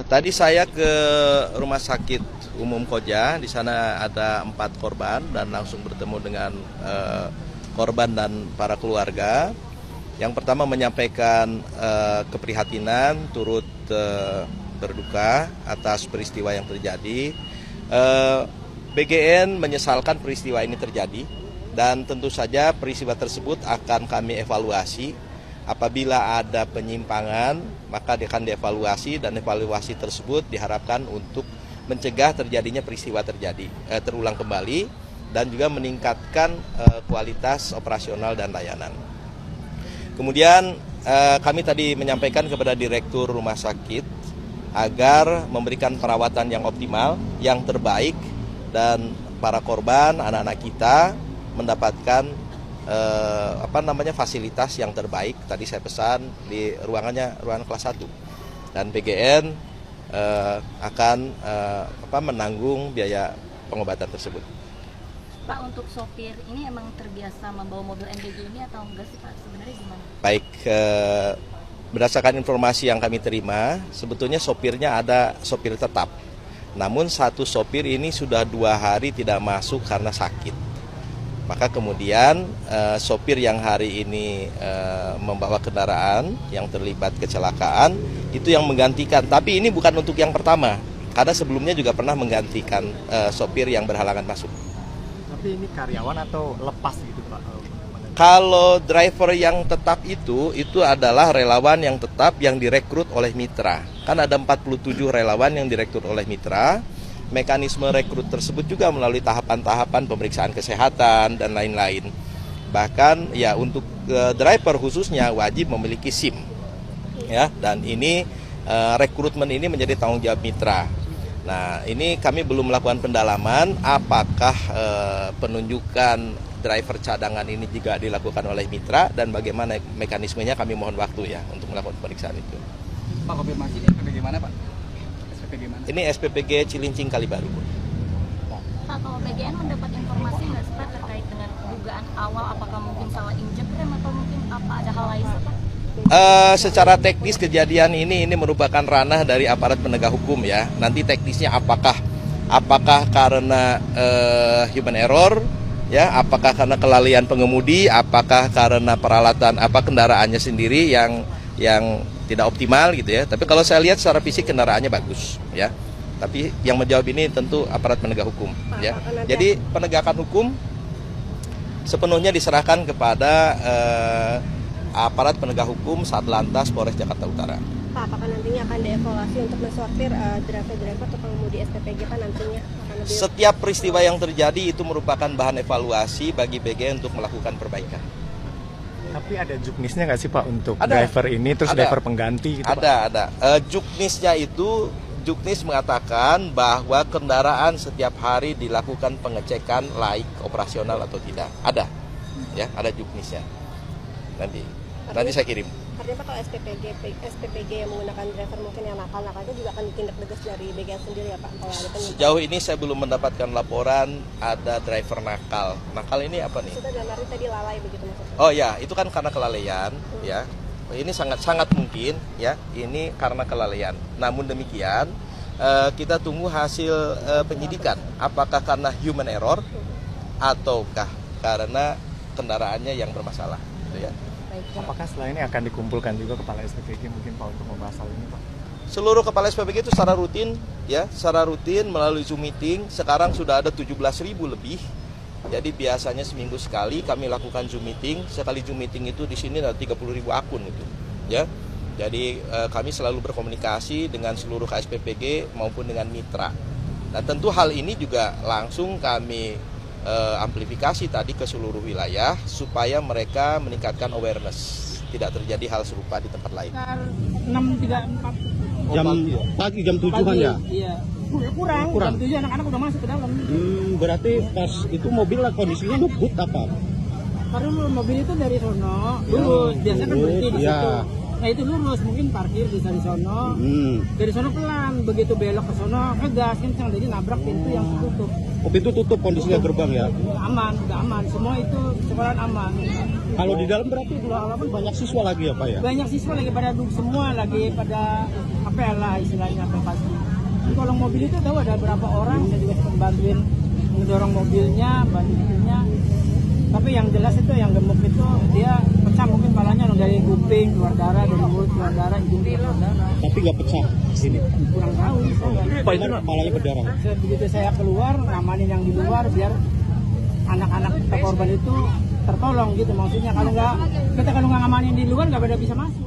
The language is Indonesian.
Tadi saya ke Rumah Sakit Umum Koja, di sana ada 4 korban dan langsung bertemu dengan korban dan para keluarga. Yang pertama menyampaikan keprihatinan, turut berduka atas peristiwa yang terjadi. BGN menyesalkan peristiwa ini terjadi dan tentu saja peristiwa tersebut akan kami evaluasi. Apabila ada penyimpangan, maka akan dievaluasi dan evaluasi tersebut diharapkan untuk mencegah terjadinya peristiwa terulang kembali dan juga meningkatkan kualitas operasional dan layanan. Kemudian kami tadi menyampaikan kepada Direktur Rumah Sakit agar memberikan perawatan yang optimal, yang terbaik, dan para korban, anak-anak kita mendapatkan fasilitas yang terbaik. Tadi saya pesan di ruangan kelas 1 dan PGN akan menanggung biaya pengobatan tersebut. Pak, untuk sopir ini emang terbiasa membawa mobil MPG ini atau enggak sih Pak? Sebenarnya gimana? Baik, berdasarkan informasi yang kami terima, sebetulnya sopirnya ada sopir tetap. Namun satu sopir ini sudah 2 hari tidak masuk karena sakit. Maka kemudian sopir yang hari ini membawa kendaraan yang terlibat kecelakaan itu yang menggantikan. Tapi ini bukan untuk yang pertama, karena sebelumnya juga pernah menggantikan sopir yang berhalangan masuk. Tapi ini karyawan atau lepas gitu Pak? Kalau driver yang tetap itu adalah relawan yang tetap yang direkrut oleh mitra. Kan ada 47 relawan yang direkrut oleh mitra. Mekanisme rekrut tersebut juga melalui tahapan-tahapan pemeriksaan kesehatan dan lain-lain. Bahkan ya untuk driver khususnya wajib memiliki SIM. Ya, dan ini rekrutmen ini menjadi tanggung jawab mitra. Nah, ini kami belum melakukan pendalaman apakah penunjukan driver cadangan ini juga dilakukan oleh mitra dan bagaimana mekanismenya, kami mohon waktu ya untuk melakukan pemeriksaan itu. Pak, konfirmasi ini bagaimana Pak? SPPG mana? Ini SPPG Cilincing Kalibaru. Pak, kalau BGN mendapat informasi nggak sih Pak terkait dengan dugaan awal, apakah mungkin salah injek rem atau mungkin ada hal lain Pak? Secara teknis kejadian ini merupakan ranah dari aparat penegak hukum ya. Nanti teknisnya apakah karena human error ya, apakah karena kelalaian pengemudi, apakah karena peralatan kendaraannya sendiri yang tidak optimal gitu ya. Tapi kalau saya lihat secara fisik kendaraannya bagus ya. Tapi yang menjawab ini tentu aparat penegak hukum ya. Jadi penegakan hukum sepenuhnya diserahkan kepada aparat penegak hukum Satlantas Polres Jakarta Utara. Pak, apakah nantinya akan dievaluasi untuk mensortir driver atau pengemudi SPPG Pak nantinya? Setiap peristiwa yang terjadi itu merupakan bahan evaluasi bagi BG untuk melakukan perbaikan. Tapi ada juknisnya nggak sih Pak untuk Ada. driver ini, terus driver pengganti gitu Ada. Juknisnya itu, juknis mengatakan bahwa kendaraan setiap hari dilakukan pengecekan laik operasional atau tidak. Ada, ya, ada juknisnya. Nanti saya kirim. Artinya Pak, kalau SPPG yang menggunakan driver mungkin yang nakal itu juga akan ditindak tegas dari BGN sendiri ya Pak? Kalau ada penyimpangan. Sejauh ini saya belum mendapatkan laporan ada driver nakal. Nakal ini apa nih? Maksudnya dalam arti tadi lalai begitu maksudnya? Oh ya, itu kan karena kelalaian ya. Ini sangat mungkin ya, ini karena kelalaian. Namun demikian kita tunggu hasil penyidikan. Apakah karena human error ataukah karena kendaraannya yang bermasalah gitu ya. Apakah setelah ini akan dikumpulkan juga kepala SPPG mungkin Pak untuk membahas hal ini Pak? Seluruh kepala SPPG itu secara rutin melalui Zoom meeting. Sekarang sudah ada 17.000 lebih. Jadi biasanya seminggu sekali kami lakukan Zoom meeting. Sekali Zoom meeting itu di sini ada 30.000 akun itu, ya. Jadi kami selalu berkomunikasi dengan seluruh KSPPG maupun dengan mitra. Nah, tentu hal ini juga langsung kami amplifikasi tadi ke seluruh wilayah supaya mereka meningkatkan awareness, tidak terjadi hal serupa di tempat lain. 6.34 pagi jam 7-an ya? Iya. Kurang. Jam 7 anak-anak udah masuk ke dalam. Berarti pas itu mobil lah kondisinya ngebut apa? Karena mobil itu dari sono dulu biasanya kan berhenti di situ. Nah itu lurus, mungkin parkir bisa di sono. Dari sono pelan, begitu belok ke sono ngegas kencang, jadi nabrak pintu yang tutup. Oh, pintu tutup kondisinya gerbang ya. Aman, udah aman. Semua itu sekolah aman. Kalau di dalam berarti di halaman banyak siswa lagi ya Pak ya? Banyak siswa lagi pada duduk semua, lagi pada apa ya lah istilahnya apa pasti. Jadi kalau mobil itu tahu ada berapa orang, saya juga sempat bantuin mendorong mobilnya, bantuinnya. Tapi yang jelas itu yang gemuk itu dia pecah mungkin palanya dari kuping keluar darah, dari mulut keluar darah, hidung keluar darah. Tapi nggak pecah sini. Kurang tahu saya. Benar kepalanya berdarah. Begitu saya keluar, ngamanin yang di luar biar anak-anak korban itu tertolong gitu maksudnya. Kalau nggak ngamanin di luar nggak pada bisa masuk.